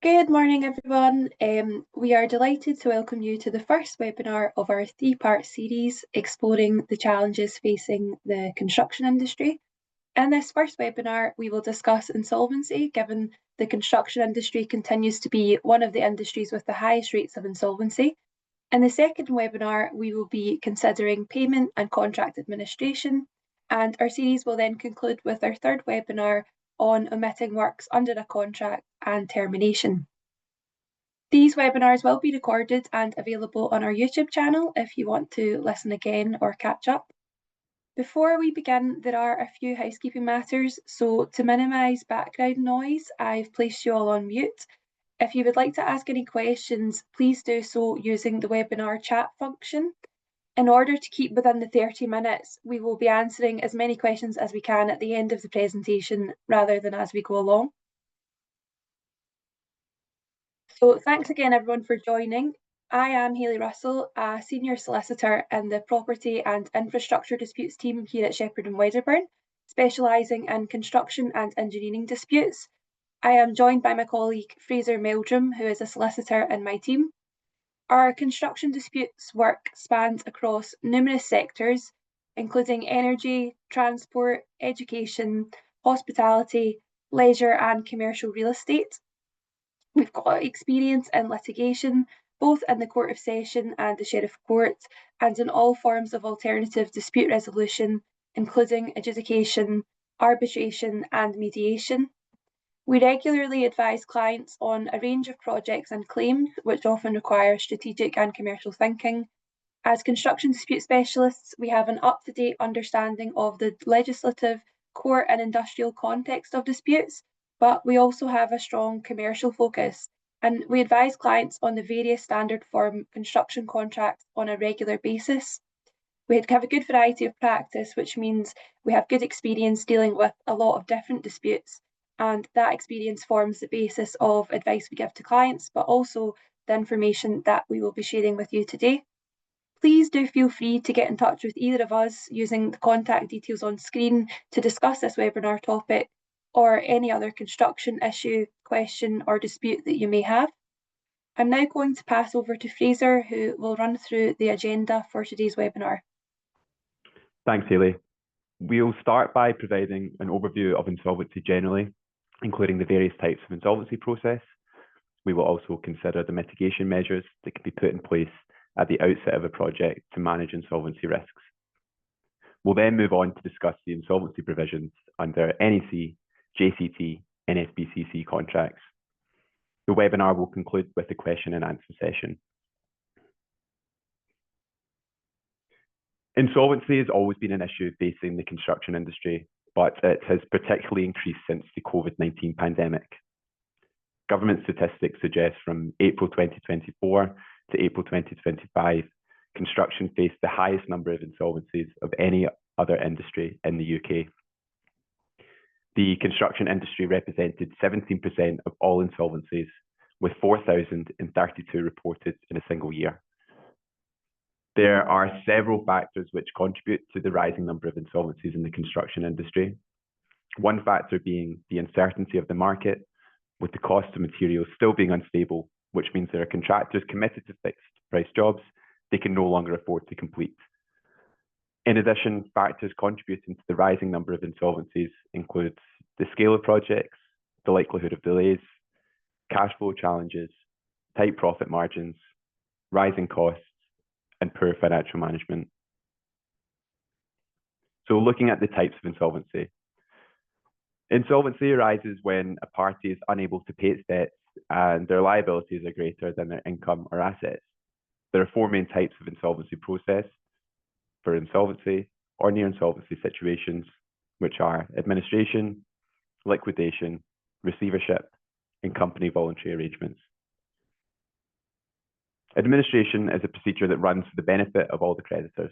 Good morning, everyone. We are delighted to welcome you to the first webinar of our three-part series exploring the challenges facing the construction industry. In this first webinar, we will discuss insolvency, given the construction industry continues to be one of the industries with the highest rates of insolvency. In the second webinar, we will be considering payment and contract administration, and our series will then conclude with our third webinar on omitting works under a contract and termination. These webinars will be recorded and available on our YouTube channel if you want to listen again or catch up. Before we begin, there are a few housekeeping matters. So to minimise background noise, I've placed you all on mute. If you would like to ask any questions, please do so using the webinar chat function. In order to keep within the 30 minutes, we will be answering as many questions as we can at the end of the presentation rather than as we go along. So thanks again everyone for joining. I am Hayley Russell, a senior solicitor in the Property and Infrastructure Disputes team here at Shepherd and Wedderburn, specialising in construction and engineering disputes. I am joined by my colleague Fraser Meldrum, who is a solicitor in my team. Our construction disputes work spans across numerous sectors, including energy, transport, education, hospitality, leisure and commercial real estate. We've got experience in litigation, both in the Court of Session and the Sheriff Court, and in all forms of alternative dispute resolution, including adjudication, arbitration and mediation. We regularly advise clients on a range of projects and claims, which often require strategic and commercial thinking. As construction dispute specialists, we have an up-to-date understanding of the legislative, court and industrial context of disputes, but we also have a strong commercial focus, and we advise clients on the various standard form construction contracts on a regular basis. We have a good variety of practice, which means we have good experience dealing with a lot of different disputes, and that experience forms the basis of advice we give to clients, but also the information that we will be sharing with you today. Please do feel free to get in touch with either of us using the contact details on screen to discuss this webinar topic or any other construction issue, question or dispute that you may have. I'm now going to pass over to Fraser, who will run through the agenda for today's webinar. Thanks, Hayley. We'll start by providing an overview of insolvency generally, including the various types of insolvency process. We will also consider the mitigation measures that can be put in place at the outset of a project to manage insolvency risks. We'll then move on to discuss the insolvency provisions under NEC, JCT, and SBCC contracts. The webinar will conclude with a question and answer session. Insolvency has always been an issue facing the construction industry, but it has particularly increased since the COVID-19 pandemic. Government statistics suggest from April 2024 to April 2025, construction faced the highest number of insolvencies of any other industry in the UK. The construction industry represented 17% of all insolvencies, with 4,032 reported in a single year. There are several factors which contribute to the rising number of insolvencies in the construction industry. One factor being the uncertainty of the market, with the cost of materials still being unstable, which means there are contractors committed to fixed price jobs they can no longer afford to complete. In addition, factors contributing to the rising number of insolvencies include the scale of projects, the likelihood of delays, cash flow challenges, tight profit margins, rising costs, and poor financial management. So looking at the types of insolvency. Insolvency arises when a party is unable to pay its debts and their liabilities are greater than their income or assets. There are four main types of insolvency process for insolvency or near insolvency situations, which are administration, liquidation, receivership, and company voluntary arrangements. Administration is a procedure that runs for the benefit of all the creditors.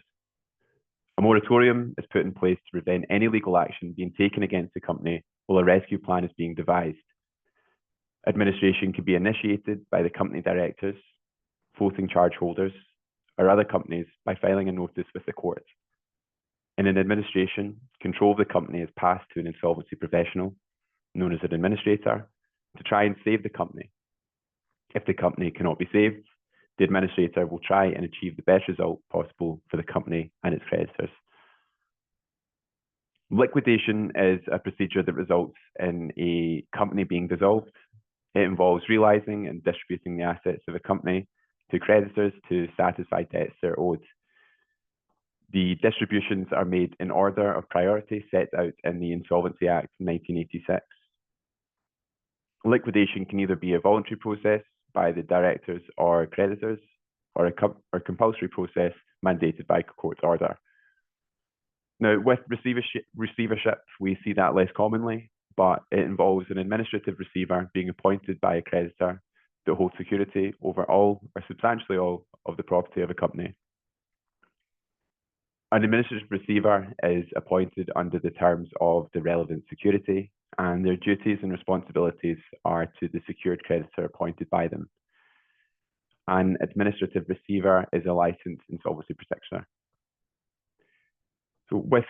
A moratorium is put in place to prevent any legal action being taken against the company while a rescue plan is being devised. Administration can be initiated by the company directors, floating charge holders, or other companies by filing a notice with the court. In an administration, control of the company is passed to an insolvency professional, known as an administrator, to try and save the company If the company cannot be saved, the administrator will try and achieve the best result possible for the company and its creditors. Liquidation is a procedure that results in a company being dissolved. It involves realizing and distributing the assets of a company to creditors to satisfy debts that are owed. The distributions are made in order of priority set out in the Insolvency Act of 1986. Liquidation can either be a voluntary process by the directors or creditors, or a compulsory process mandated by court order. Now, with receivership, we see that less commonly, but it involves an administrative receiver being appointed by a creditor that holds security over all or substantially all of the property of a company. An administrative receiver is appointed under the terms of the relevant security, and their duties and responsibilities are to the secured creditor appointed by them. An administrative receiver is a licensed insolvency practitioner. So with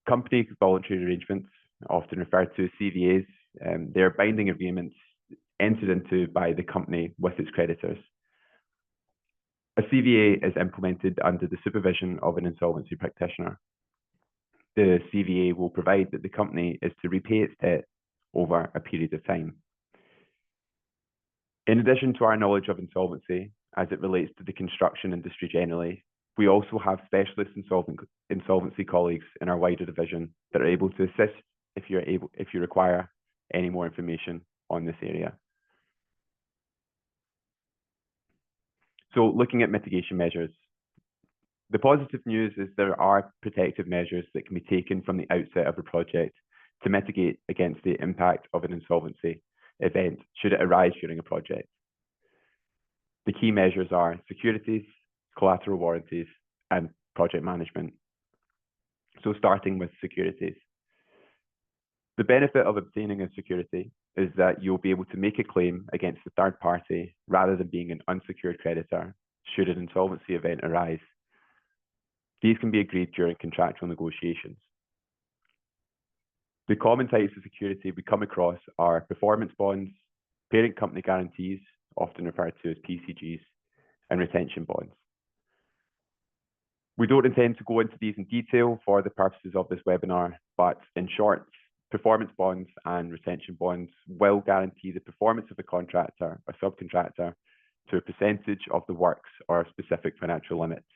company voluntary arrangements, often referred to as CVAs, they're binding agreements entered into by the company with its creditors. A CVA is implemented under the supervision of an insolvency practitioner. The CVA will provide that the company is to repay its debt over a period of time. In addition to our knowledge of insolvency, as it relates to the construction industry generally, we also have specialist insolvency colleagues in our wider division that are able to assist if you require any more information on this area. So looking at mitigation measures, the positive news is there are protective measures that can be taken from the outset of a project to mitigate against the impact of an insolvency event should it arise during a project. The key measures are securities, collateral warranties, and project management. So starting with securities. The benefit of obtaining a security is that you'll be able to make a claim against the third party rather than being an unsecured creditor should an insolvency event arise. These can be agreed during contractual negotiations. The common types of security we come across are performance bonds, parent company guarantees, often referred to as PCGs, and retention bonds. We don't intend to go into these in detail for the purposes of this webinar, but in short, performance bonds and retention bonds will guarantee the performance of a contractor or subcontractor to a percentage of the works or specific financial limits.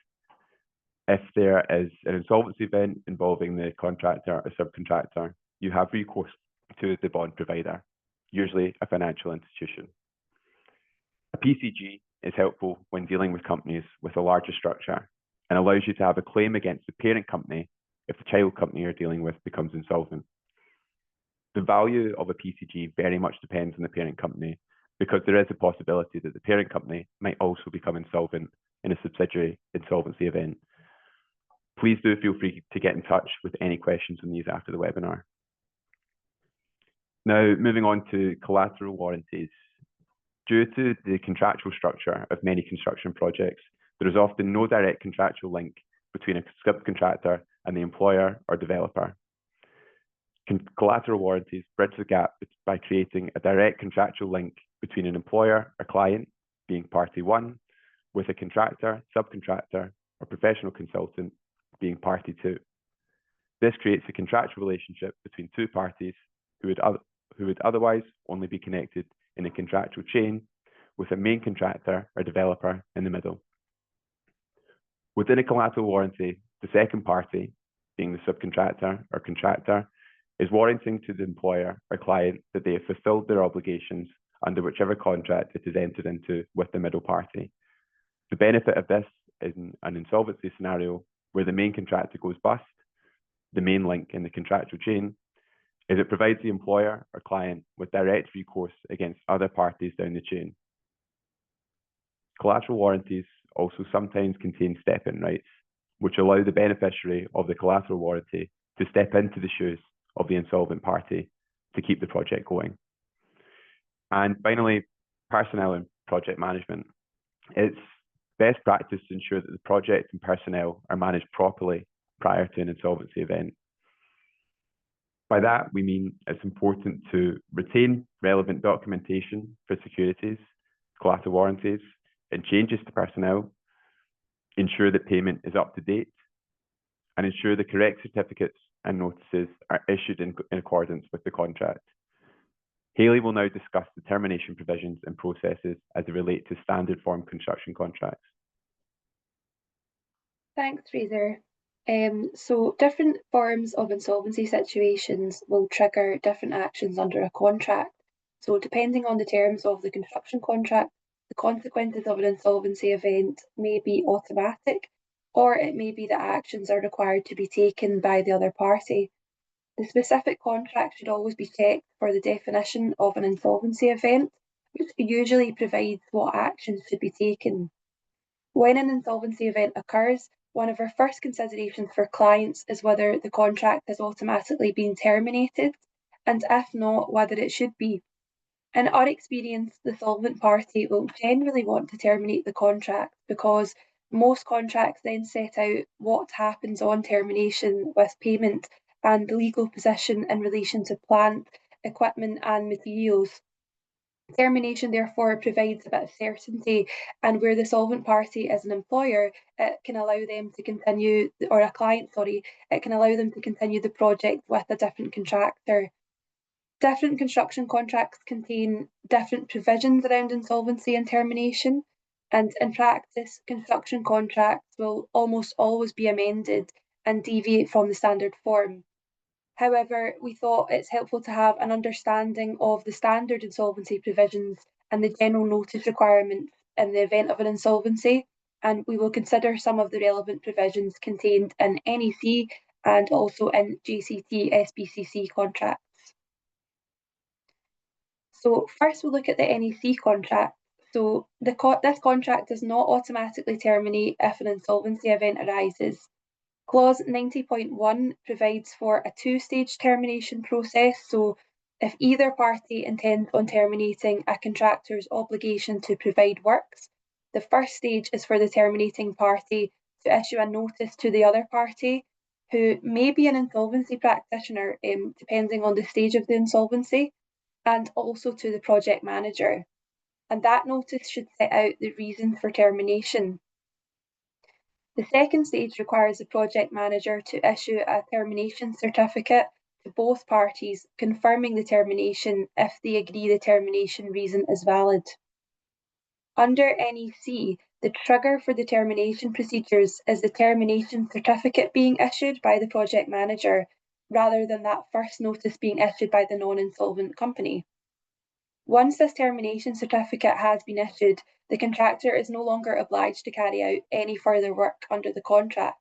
If there is an insolvency event involving the contractor or subcontractor, you have recourse to the bond provider, usually a financial institution. A PCG is helpful when dealing with companies with a larger structure and allows you to have a claim against the parent company if the child company you're dealing with becomes insolvent. The value of a PCG very much depends on the parent company because there is a possibility that the parent company might also become insolvent in a subsidiary insolvency event. Please do feel free to get in touch with any questions on these after the webinar. Now, moving on to collateral warranties. Due to the contractual structure of many construction projects, there is often no direct contractual link between a subcontractor and the employer or developer. Collateral warranties bridge the gap by creating a direct contractual link between an employer or client, being party one, with a contractor, subcontractor, or professional consultant, being party two. This creates a contractual relationship between two parties who would otherwise only be connected in a contractual chain with a main contractor or developer in the middle. Within a collateral warranty, the second party, being the subcontractor or contractor, is warranting to the employer or client that they have fulfilled their obligations under whichever contract it is entered into with the middle party. The benefit of this in an insolvency scenario where the main contractor goes bust, the main link in the contractual chain, is it provides the employer or client with direct recourse against other parties down the chain. Collateral warranties also sometimes contain step-in rights, which allow the beneficiary of the collateral warranty to step into the shoes of the insolvent party to keep the project going. And finally, personnel and project management. It's best practice to ensure that the project and personnel are managed properly prior to an insolvency event. By that, we mean it's important to retain relevant documentation for securities, collateral warranties, and changes to personnel, ensure that payment is up to date, and ensure the correct certificates and notices are issued in accordance with the contract. Hayley will now discuss the termination provisions and processes as they relate to standard form construction contracts. Thanks, Fraser. So different forms of insolvency situations will trigger different actions under a contract. So depending on the terms of the construction contract, the consequences of an insolvency event may be automatic, or it may be that actions are required to be taken by the other party. The specific contract should always be checked for the definition of an insolvency event, which usually provides what actions should be taken. When an insolvency event occurs, one of our first considerations for clients is whether the contract has automatically been terminated, and if not, whether it should be. In our experience, the solvent party will generally want to terminate the contract because most contracts then set out what happens on termination with payment and the legal position in relation to plant, equipment, and materials. Termination therefore provides a bit of certainty, and where the solvent party is an employer, it can allow them to continue, or a client, sorry, it can allow them to continue the project with a different contractor. Different construction contracts contain different provisions around insolvency and termination, and in practice, construction contracts will almost always be amended and deviate from the standard form. However, we thought it's helpful to have an understanding of the standard insolvency provisions and the general notice requirements in the event of an insolvency, and we will consider some of the relevant provisions contained in NEC and also in JCT SBCC contracts. So first we'll look at the NEC contract. So this contract does not automatically terminate if an insolvency event arises. Clause 90.1 provides for a two-stage termination process, so if either party intends on terminating a contractor's obligation to provide works, the first stage is for the terminating party to issue a notice to the other party, who may be an insolvency practitioner, depending on the stage of the insolvency, and also to the project manager. And that notice should set out the reason for termination. The second stage requires the project manager to issue a termination certificate to both parties, confirming the termination if they agree the termination reason is valid. Under NEC, the trigger for the termination procedures is the termination certificate being issued by the project manager, rather than that first notice being issued by the non-insolvent company. Once this termination certificate has been issued, the contractor is no longer obliged to carry out any further work under the contract.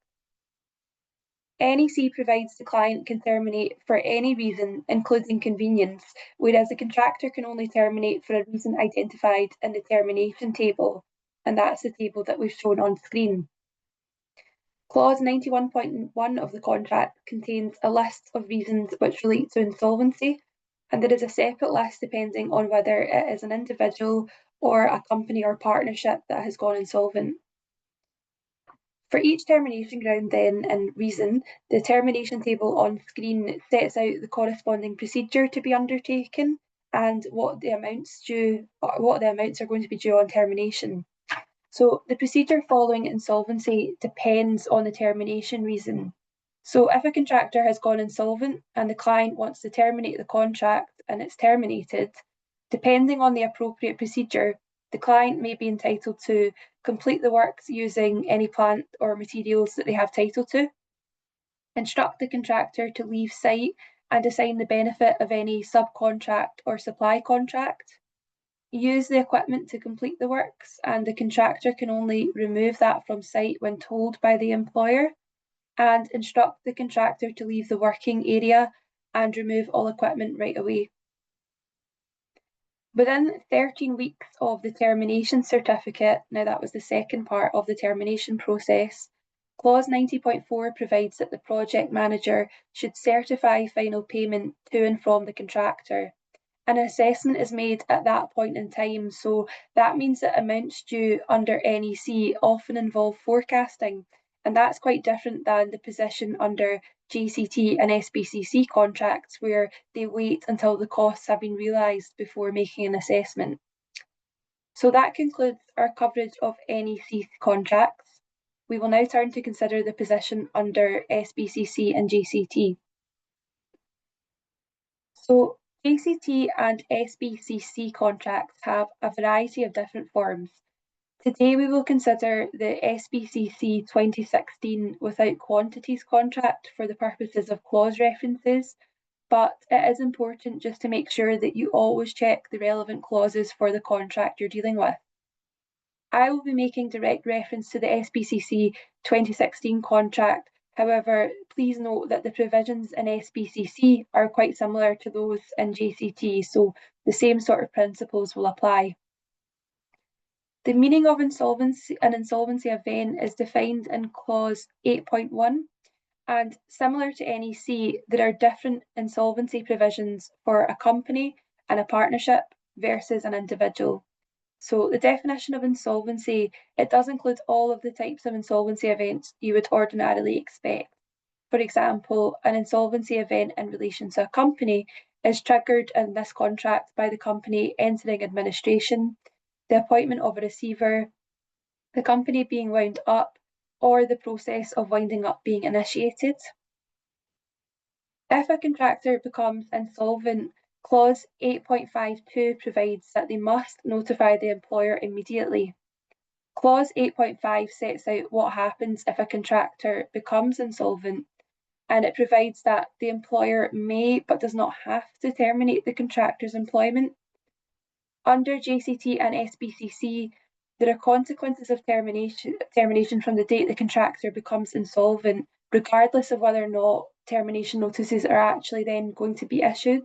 NEC provides the client can terminate for any reason, including convenience, whereas the contractor can only terminate for a reason identified in the termination table, and that's the table that we've shown on screen. Clause 91.1 of the contract contains a list of reasons which relate to insolvency, and there is a separate list depending on whether it is an individual or a company or partnership that has gone insolvent. For each termination ground then and reason, the termination table on screen sets out the corresponding procedure to be undertaken and what the amounts are going to be due on termination. So the procedure following insolvency depends on the termination reason. So if a contractor has gone insolvent and the client wants to terminate the contract and it's terminated, depending on the appropriate procedure, the client may be entitled to complete the works using any plant or materials that they have title to, instruct the contractor to leave site and assign the benefit of any subcontract or supply contract, use the equipment to complete the works, and the contractor can only remove that from site when told by the employer, and instruct the contractor to leave the working area and remove all equipment right away. Within 13 weeks of the termination certificate, now that was the second part of the termination process, clause 90.4 provides that the project manager should certify final payment to and from the contractor. An assessment is made at that point in time, so that means that amounts due under NEC often involve forecasting, and that's quite different than the position under JCT and SBCC contracts, where they wait until the costs have been realised before making an assessment. So that concludes our coverage of NEC contracts. We will now turn to consider the position under SBCC and JCT. So JCT and SBCC contracts have a variety of different forms. Today we will consider the SBCC 2016 without quantities contract for the purposes of clause references, but it is important just to make sure that you always check the relevant clauses for the contract you're dealing with. I will be making direct reference to the SBCC 2016 contract. However, please note that the provisions in SBCC are quite similar to those in JCT, so the same sort of principles will apply. The meaning of insolvency, an insolvency event is defined in clause 8.1, and similar to NEC, there are different insolvency provisions for a company and a partnership versus an individual. So the definition of insolvency, it does include all of the types of insolvency events you would ordinarily expect. For example, an insolvency event in relation to a company is triggered in this contract by the company entering administration, the appointment of a receiver, the company being wound up, or the process of winding up being initiated. If a contractor becomes insolvent, Clause 8.52 provides that they must notify the employer immediately. Clause 8.5 sets out what happens if a contractor becomes insolvent, and it provides that the employer may but does not have to terminate the contractor's employment. Under JCT and SBCC, there are consequences of termination from the date the contractor becomes insolvent, regardless of whether or not termination notices are actually then going to be issued.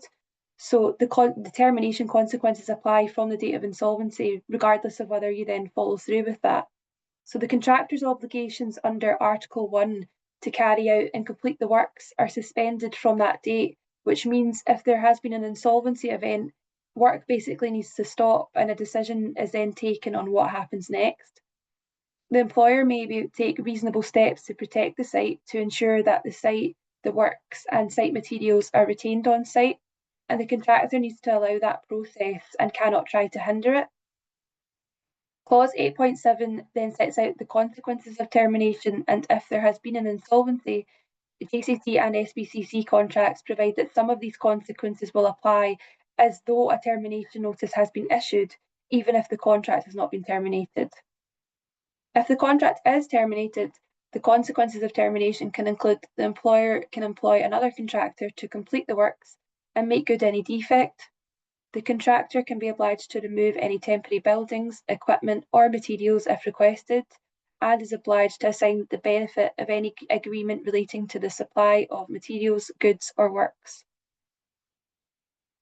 So the termination consequences apply from the date of insolvency, regardless of whether you then follow through with that. So the contractor's obligations under Article 1 to carry out and complete the works are suspended from that date, which means if there has been an insolvency event, work basically needs to stop and a decision is then taken on what happens next. The employer may take reasonable steps to protect the site to ensure that the site, the works and site materials are retained on site, and the contractor needs to allow that process and cannot try to hinder it. Clause 8.7 then sets out the consequences of termination, and if there has been an insolvency, the JCT and SBCC contracts provide that some of these consequences will apply as though a termination notice has been issued, even if the contract has not been terminated. If the contract is terminated, the consequences of termination can include the employer can employ another contractor to complete the works and make good any defect. The contractor can be obliged to remove any temporary buildings, equipment, or materials if requested, and is obliged to assign the benefit of any agreement relating to the supply of materials, goods, or works.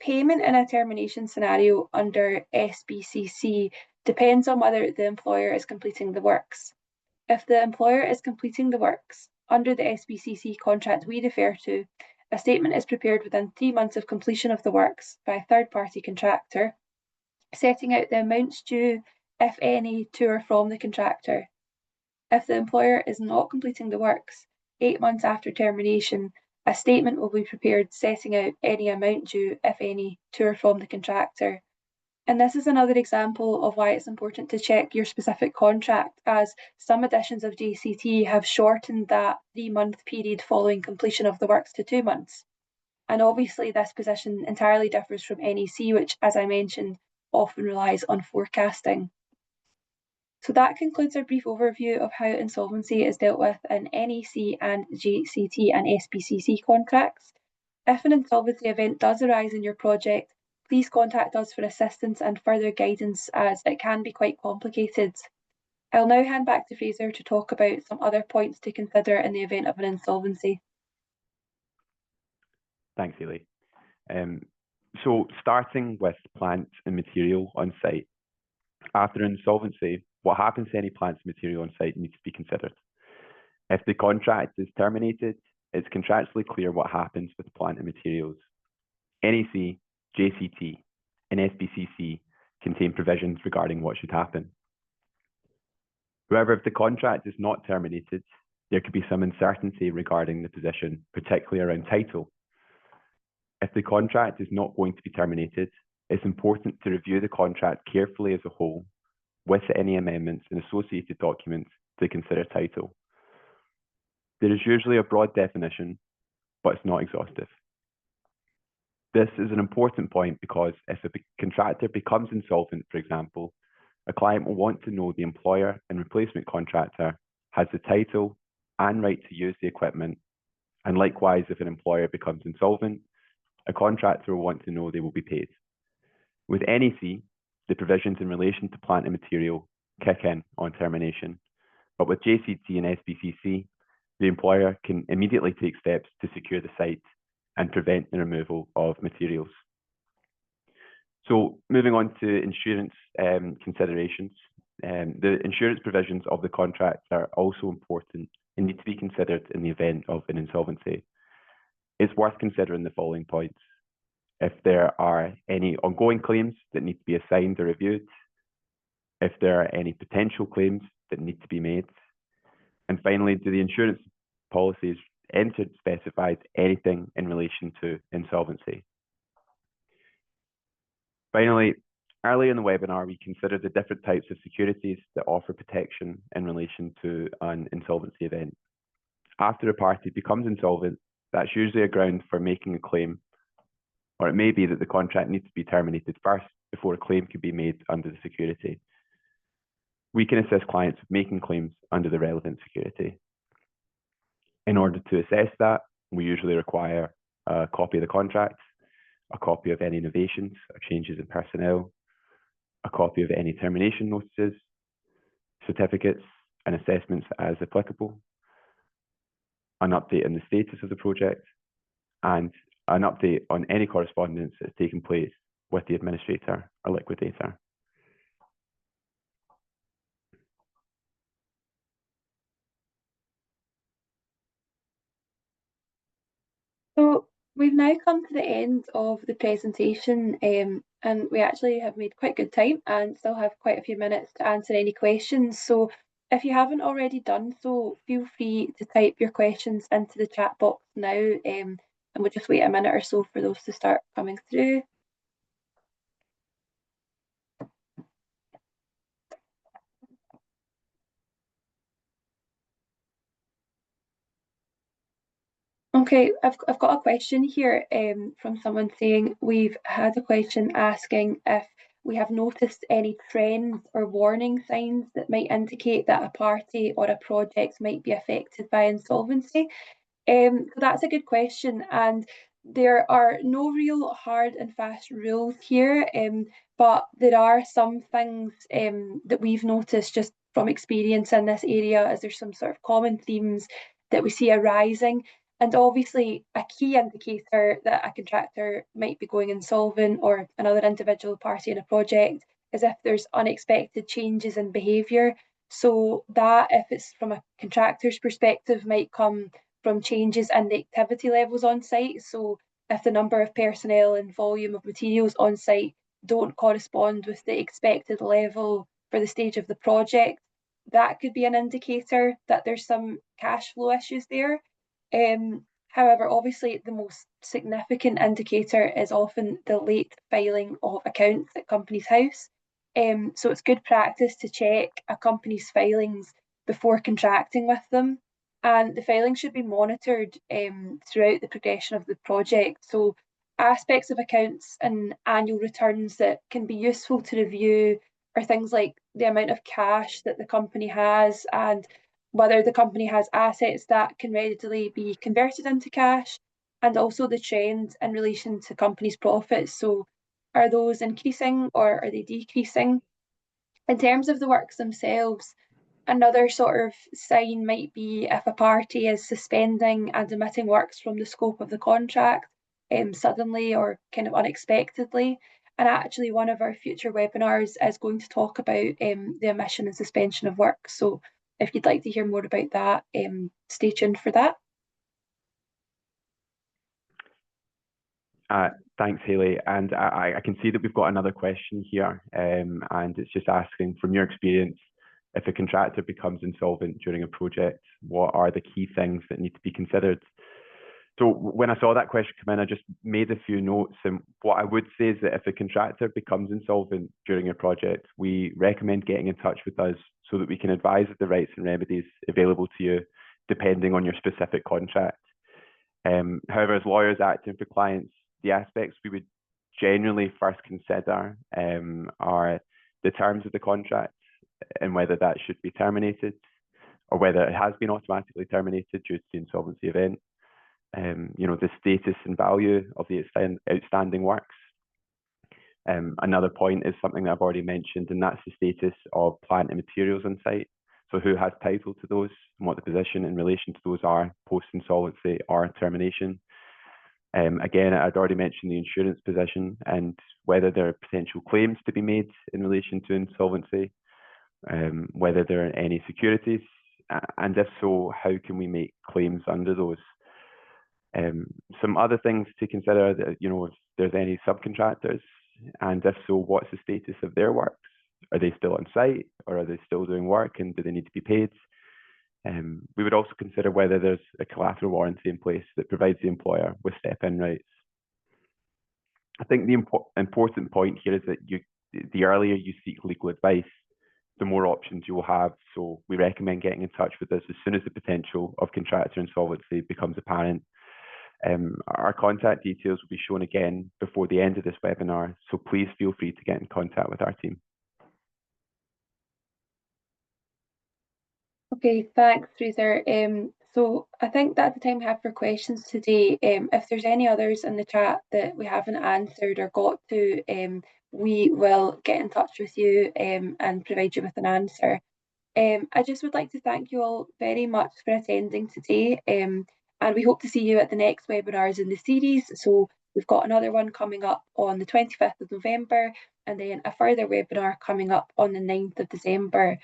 Payment in a termination scenario under SBCC depends on whether the employer is completing the works. If the employer is completing the works under the SBCC contract we refer to, a statement is prepared within 3 months of completion of the works by a third-party contractor, setting out the amounts due, if any, to or from the contractor. If the employer is not completing the works 8 months after termination, a statement will be prepared setting out any amount due, if any, to or from the contractor. And this is another example of why it's important to check your specific contract, as some editions of JCT have shortened that 3-month period following completion of the works to 2 months. And obviously this position entirely differs from NEC, which, as I mentioned, often relies on forecasting. So that concludes our brief overview of how insolvency is dealt with in NEC and JCT and SBCC contracts. If an insolvency event does arise in your project, please contact us for assistance and further guidance, as it can be quite complicated. I'll now hand back to Fraser to talk about some other points to consider in the event of an insolvency. Thanks, Hayley. So starting with plant and material on site. After insolvency, what happens to any plant and material on site needs to be considered. If the contract is terminated, it's contractually clear what happens with plant and materials. NEC, JCT, and SBCC contain provisions regarding what should happen. However, if the contract is not terminated, there could be some uncertainty regarding the position, particularly around title. If the contract is not going to be terminated, it's important to review the contract carefully as a whole with any amendments and associated documents to consider title. There is usually a broad definition, but it's not exhaustive. This is an important point because if a contractor becomes insolvent, for example, a client will want to know the employer and replacement contractor has the title and right to use the equipment. And likewise, if an employer becomes insolvent, a contractor will want to know they will be paid. With NEC, the provisions in relation to plant and material kick in on termination. But with JCT and SBCC, the employer can immediately take steps to secure the site and prevent the removal of materials. So moving on to insurance considerations. The insurance provisions of the contract are also important and need to be considered in the event of an insolvency. It's worth considering the following points. If there are any ongoing claims that need to be assigned or reviewed, if there are any potential claims that need to be made, and finally, do the insurance policies entered specified anything in relation to insolvency? Finally, early in the webinar, we considered the different types of securities that offer protection in relation to an insolvency event. After a party becomes insolvent, that's usually a ground for making a claim, or it may be that the contract needs to be terminated first before a claim can be made under the security. We can assist clients with making claims under the relevant security. In order to assess that, we usually require a copy of the contract, a copy of any innovations or changes in personnel, a copy of any termination notices, certificates and assessments as applicable, an update on the status of the project, and an update on any correspondence that's taken place with the administrator or liquidator. So we've now come to the end of the presentation, and we actually have made quite good time and still have quite a few minutes to answer any questions. So if you haven't already done so, feel free to type your questions into the chat box now, and we'll just wait a minute or so for those to start coming through. Okay, I've got a question here from someone saying we've had a question asking if we have noticed any trends or warning signs that might indicate that a party or a project might be affected by insolvency. So that's a good question, and there are no real hard and fast rules here, but there are some things that we've noticed just from experience in this area, as there's some sort of common themes that we see arising. And obviously, a key indicator that a contractor might be going insolvent or another individual party in a project is if there's unexpected changes in behaviour. So that, if it's from a contractor's perspective, might come from changes in the activity levels on site. So if the number of personnel and volume of materials on site don't correspond with the expected level for the stage of the project, that could be an indicator that there's some cash flow issues there. However, obviously the most significant indicator is often the late filing of accounts at Companies House. So it's good practice to check a company's filings before contracting with them, and the filing should be monitored throughout the progression of the project. So aspects of accounts and annual returns that can be useful to review are things like the amount of cash that the company has and whether the company has assets that can readily be converted into cash, and also the trend in relation to companies' profits. So are those increasing or are they decreasing? In terms of the works themselves, another sort of sign might be if a party is suspending and omitting works from the scope of the contract suddenly or kind of unexpectedly. And actually, one of our future webinars is going to talk about the omission and suspension of work. So if you'd like to hear more about that, stay tuned for that. Thanks, Hayley. And I can see that we've got another question here, and it's just asking, from your experience, if a contractor becomes insolvent during a project, what are the key things that need to be considered? So when I saw that question come in, I just made a few notes. And what I would say is that if a contractor becomes insolvent during a project, we recommend getting in touch with us so that we can advise of the rights and remedies available to you, depending on your specific contract. However, as lawyers acting for clients, the aspects we would generally first consider are the terms of the contract and whether that should be terminated or whether it has been automatically terminated due to the insolvency event. The status and value of the outstanding works. Another point is something that I've already mentioned, and that's the status of plant and materials on site. So who has title to those and what the position in relation to those are post-insolvency or termination. Again, I'd already mentioned the insurance position and whether there are potential claims to be made in relation to insolvency, whether there are any securities, and if so, how can we make claims under those? Some other things to consider that, if there's any subcontractors, and if so, what's the status of their works? Are they still on site or are they still doing work and do they need to be paid? We would also consider whether there's a collateral warranty in place that provides the employer with step-in rights. I think the important point here is that the earlier you seek legal advice, the more options you will have. So we recommend getting in touch with us as soon as the potential of contractor insolvency becomes apparent. Our contact details will be shown again before the end of this webinar, so please feel free to get in contact with our team. Okay, thanks, Fraser. So I think that's the time we have for questions today. If there's any others in the chat that we haven't answered or got to, we will get in touch with you and provide you with an answer. I just would like to thank you all very much for attending today, and we hope to see you at the next webinars in the series. So we've got another one coming up on the 25th of November and then a further webinar coming up on the 9th of December.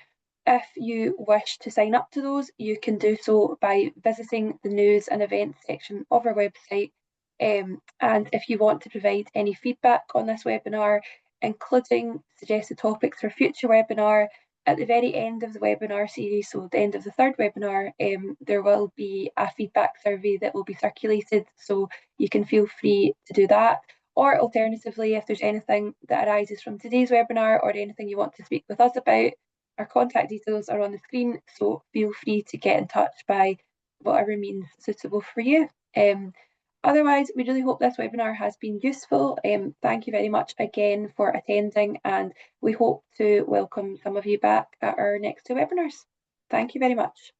If you wish to sign up to those, you can do so by visiting the news and events section of our website. And if you want to provide any feedback on this webinar, including suggested topics for future webinar, at the very end of the webinar series, so the end of the third webinar, there will be a feedback survey that will be circulated, so you can feel free to do that. Or alternatively, if there's anything that arises from today's webinar or anything you want to speak with us about, our contact details are on the screen, so feel free to get in touch by whatever means suitable for you. Otherwise, we really hope this webinar has been useful. Thank you very much again for attending, and we hope to welcome some of you back at our next two webinars. Thank you very much.